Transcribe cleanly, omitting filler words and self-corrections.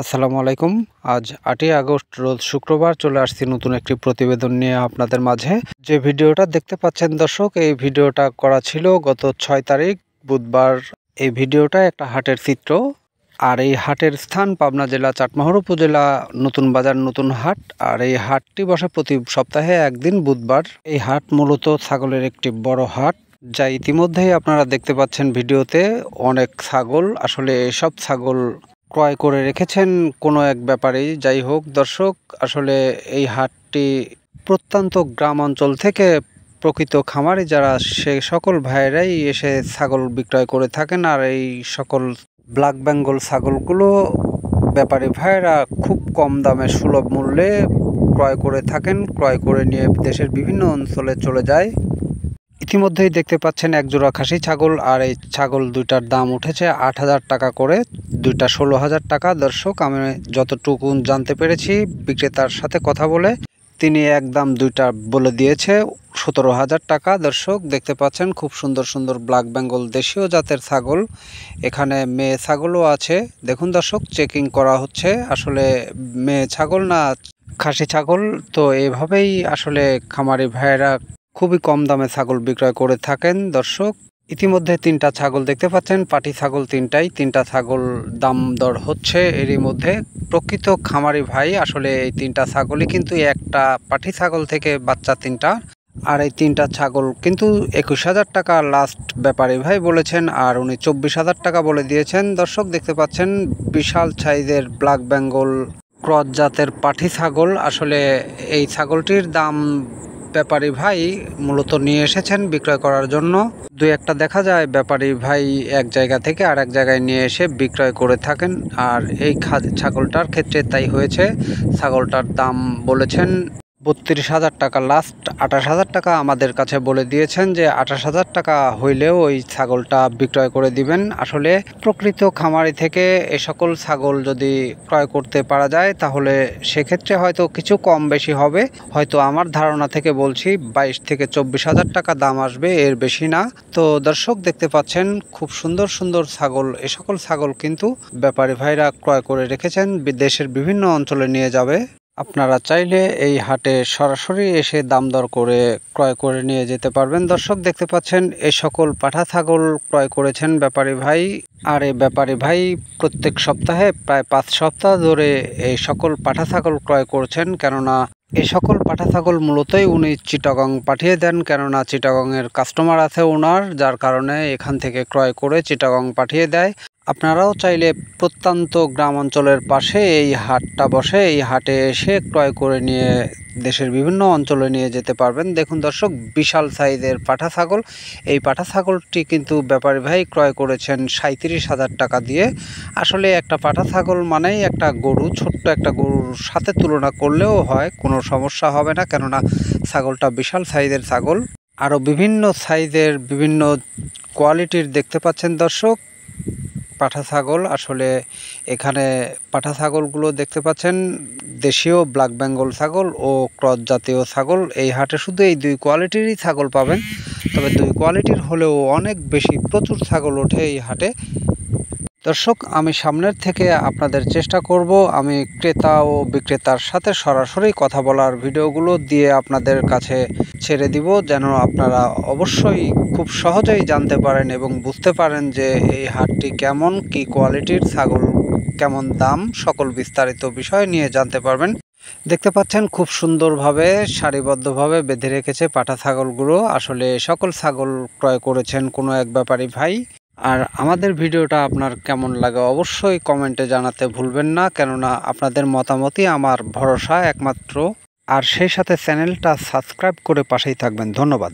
আসসালামু আলাইকুম। আজ 8ই আগস্ট রোজ শুক্রবার চলে আসছি নতুন একটি প্রতিবেদন নিয়ে আপনাদের মাঝে। যে ভিডিওটা দেখতে পাচ্ছেন দর্শক, এই ভিডিওটা করা ছিল গত 6 তারিখ বুধবার। এই ভিডিওটা একটা হাটের চিত্র। আর এই হাটের স্থান পাবনা জেলা চাটমোহর উপজেলা নতুন বাজার নতুন হাট। আর এই হাটটি বসে প্রতি সপ্তাহে একদিন বুধবার। এই হাট মূলত ছাগলের একটি বড় হাট, যা ইতিমধ্যেই আপনারা দেখতে পাচ্ছেন ভিডিওতে। অনেক ছাগল, আসলে এসব ছাগল ক্রয় করে রেখেছেন কোনো এক ব্যাপারেই। যাই হোক দর্শক, আসলে এই হাটটি প্রত্যন্ত গ্রাম অঞ্চল থেকে প্রকৃত খামারি যারা, সে সকল ভাইয়েরাই এসে ছাগল বিক্রয় করে থাকেন। আর এই সকল ব্ল্যাক বেঙ্গল ছাগলগুলো ব্যাপারী ভাইয়েরা খুব কম দামে সুলভ মূল্যে ক্রয় করে থাকেন। ক্রয় করে নিয়ে দেশের বিভিন্ন অঞ্চলে চলে যায়। ইতিমধ্যেই দেখতে পাচ্ছেন এক জোড়া খাসি ছাগল, আর এই ছাগল দুইটার দাম উঠেছে 8,000 টাকা করে, দুইটা 16,000 টাকা। দর্শক, আমি যতটুকু জানতে পেরেছি বিক্রেতার সাথে কথা বলে, তিনি একদম দুইটা বলে দিয়েছে 17,000 টাকা। দর্শক দেখতে পাচ্ছেন খুব সুন্দর সুন্দর ব্ল্যাক বেঙ্গল দেশীয় জাতের ছাগল। এখানে মেয়ে ছাগলও আছে। দেখুন দর্শক, চেকিং করা হচ্ছে আসলে মেয়ে ছাগল না খাসি ছাগল। তো এভাবেই আসলে খামারি ভাইয়েরা খুবই কম দামে ছাগল বিক্রয় করে থাকেন। দর্শক, ইতিমধ্যে 3টা ছাগল দেখতে পাচ্ছেন, পাটি ছাগল 3টা ছাগল দাম দর হচ্ছে এরই মধ্যে। প্রকৃত খামারি ভাই আসলে এই 3টা ছাগলই কিন্তু একটা পাটি ছাগল থেকে বাচ্চা 3টা। আর এই 3টা ছাগল কিন্তু 21,000 টাকা লাস্ট ব্যাপারী ভাই বলেছেন, আর উনি 24,000 টাকা বলে দিয়েছেন। দর্শক দেখতে পাচ্ছেন বিশাল সাইজের ব্ল্যাক বেঙ্গল ক্রস জাতের পাটি ছাগল। আসলে এই ছাগলটির দাম ব্যাপারী ভাই মূলত নিয়ে এসেছেন বিক্রয় করার জন্য। দুই একটা দেখা যায় ব্যাপারী ভাই এক জায়গা থেকে আর এক জায়গায় নিয়ে এসে বিক্রয় করে থাকেন। আর এই ছাগলটার ক্ষেত্রে তাই হয়েছে। ছাগলটার দাম বলেছেন 32,000 টাকা লাস্ট। 28,000 টাকা আমাদের কাছে বলে দিয়েছেন যে 28,000 টাকা হইলেও ওই ছাগলটা বিক্রয় করে দিবেন। আসলে প্রকৃত খামারি থেকে এ সকল ছাগল যদি ক্রয় করতে পারা যায় তাহলে সেক্ষেত্রে হয়তো কিছু কম বেশি হবে। হয়তো আমার ধারণা থেকে বলছি 22 থেকে 24,000 টাকা দাম আসবে, এর বেশি না। তো দর্শক দেখতে পাচ্ছেন খুব সুন্দর সুন্দর ছাগল। এ সকল ছাগল কিন্তু ব্যাপারী ভাইরা ক্রয় করে রেখেছেন, দেশের বিভিন্ন অঞ্চলে নিয়ে যাবে। আপনারা চাইলে এই হাটে সরাসরি এসে দাম দর করে ক্রয় করে নিয়ে যেতে পারবেন। দর্শক দেখতে পাচ্ছেন এই সকল পাঠা ছাগল ক্রয় করেছেন ব্যাপারী ভাই। আর এই ব্যাপারী ভাই প্রত্যেক সপ্তাহে প্রায় 5 সপ্তাহ ধরে এই সকল পাঠা ছাগল ক্রয় করছেন, কেননা এই সকল পাঠা ছাগল মূলতই উনি চিটাগং পাঠিয়ে দেন। কেননা চিটাগংয়ের কাস্টমার আছে ওনার, যার কারণে এখান থেকে ক্রয় করে চিটাগং পাঠিয়ে দেয়। আপনারাও চাইলে প্রত্যন্ত গ্রাম অঞ্চলের পাশে এই হাটটা বসে, এই হাটে এসে ক্রয় করে নিয়ে দেশের বিভিন্ন অঞ্চলে নিয়ে যেতে পারবেন। দেখুন দর্শক, বিশাল সাইজের পাঠা ছাগল। এই পাঠা ছাগলটি কিন্তু ব্যাপারী ভাই ক্রয় করেছেন 37,000 টাকা দিয়ে। আসলে একটা পাঠা ছাগল মানেই একটা গরু, ছোট্ট একটা গরুর সাথে তুলনা করলেও হয়, কোনো সমস্যা হবে না। কেননা ছাগলটা বিশাল সাইজের ছাগল। আরও বিভিন্ন সাইজের বিভিন্ন কোয়ালিটির দেখতে পাচ্ছেন দর্শক পাঠা ছাগল। আসলে এখানে পাঠা ছাগলগুলো দেখতে পাচ্ছেন দেশীয় ব্ল্যাক বেঙ্গল ছাগল ও ক্রস জাতীয় ছাগল। এই হাটে শুধু এই 2 কোয়ালিটিরই ছাগল পাবেন, তবে 2 কোয়ালিটির হলেও অনেক বেশি প্রচুর ছাগল ওঠে এই হাটে। দর্শক, আমি সামনের থেকে আপনাদের চেষ্টা করব আমি ক্রেতা ও বিক্রেতার সাথে সরাসরি কথা বলার ভিডিওগুলো দিয়ে আপনাদের কাছে ছেড়ে দিব, যেন আপনারা অবশ্যই খুব সহজেই জানতে পারেন এবং বুঝতে পারেন যে এই হাটটি কেমন, কি কোয়ালিটির ছাগল, কেমন দাম, সকল বিস্তারিত বিষয় নিয়ে জানতে পারবেন। দেখতে পাচ্ছেন খুব সুন্দরভাবে সারিবদ্ধভাবে বেঁধে রেখেছে পাঠা ছাগলগুলো। আসলে সকল ছাগল ক্রয় করেছেন কোনো এক ব্যাপারী ভাই। আর আমাদের ভিডিওটা আপনার কেমন লাগে অবশ্যই কমেন্টে জানাতে ভুলবেন না, কেননা আপনাদের মতামতই আমার ভরসা একমাত্র। আর সেই সাথে চ্যানেলটা সাবস্ক্রাইব করে পাশেই থাকবেন। ধন্যবাদ।